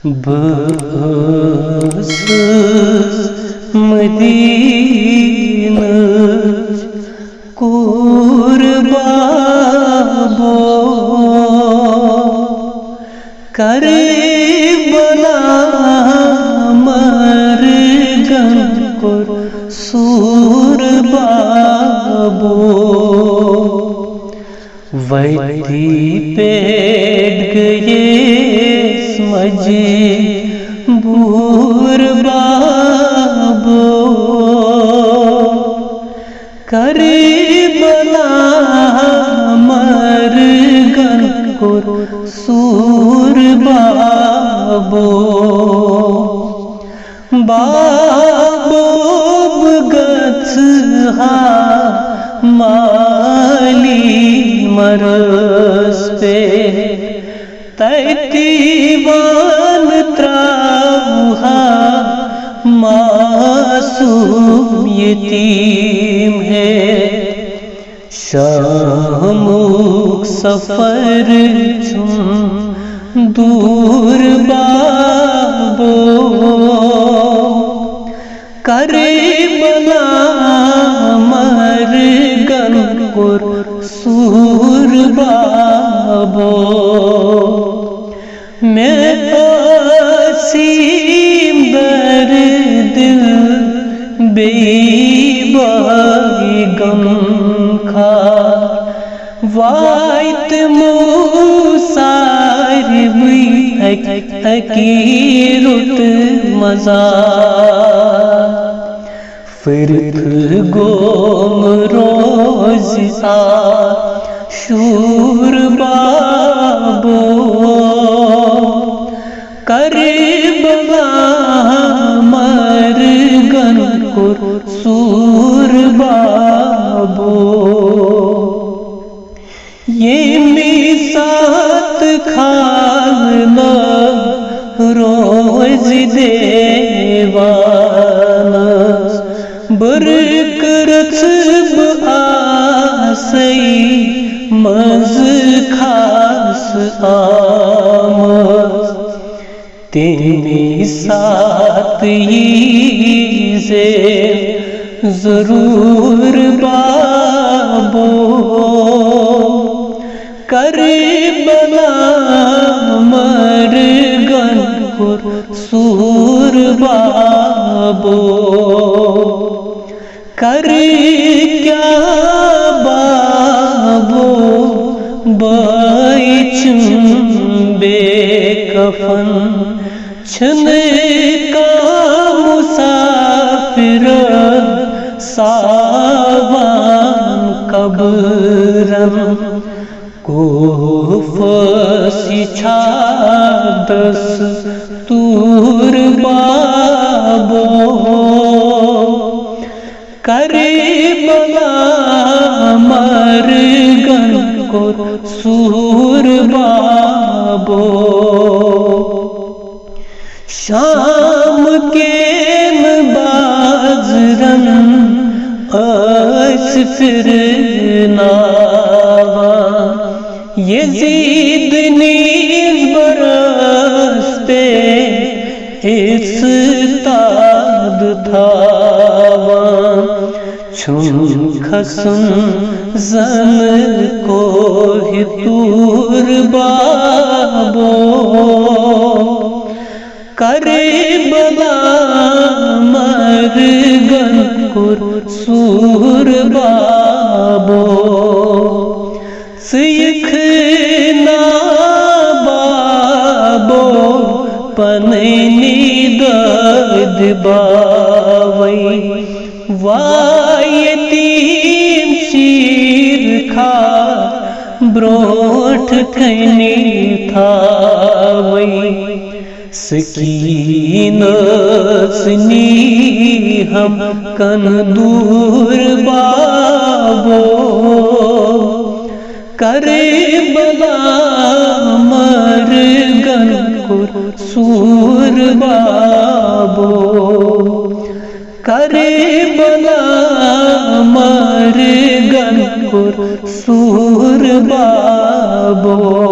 بہٕ مدینٕچ کوٗر بابو کربلا مرگن کوٚر سوٗر بابو وتی پیٹ گٔیس مجبوٗر بابو کربلا مرگن کوٚر سوٗر بابو بابو بہٕ گژھٕ ہا مالی مرس پٮ۪ٹھ تتہِ وان ترٛاوہا معصوٗم یتیٖم ہٮ۪تھ شامُک سفر چھُم دوٗر بابو کربلا مرگن کوٚر سوٗر بابو مےٚ ٲسِم دردِ بیٚیہِ بٲے غم خار واتہِ ساروٕے اَکی رُت مزار فرقہٕ گوم روزِ شوٗر بابو کربلا مرگن کوٚر سوٗر بابو ییٚمہِ ساتہٕ کھالنہٕ روزِ دیوانس برقرار بہٕ آسَے منٛزٕ خاص آمٕژ تَمہِ ساتہٕ ییٖزِ ضروٗر بابو کربلا مرگن کوٚر سوٗر بابو کر کیٛاہ بابو بٲے چھُم بے کفن چھُنہٕ کانٛہہ مُسافِرن ساوان قبرن کوفس چھادس توٗر بابو کربلا مرگن کوٚر سوٗر بابو شام کٮ۪ن بازرن ٲسۍ پھِرناوان یزیٖد نیٖز برس پٮ۪ٹھ اِستاد تھاوان چھُم کھسُن زن کوہِ طوٗر بابو کربلا مرگن کوٚر سوٗر بابو ژٕ یِکھٕ نا بابو پنٕنی دٲدِ باوَے واے یتیٖم شیٖر کھار برٛونٛٹھ کَنہِ تھاوَے سکینہٕ نیٖہم کَنہٕ دوٗر بابو کربلا مرگن کوٚر سوٗر بابو کربلا مرگن کوٚر سوٗر بابو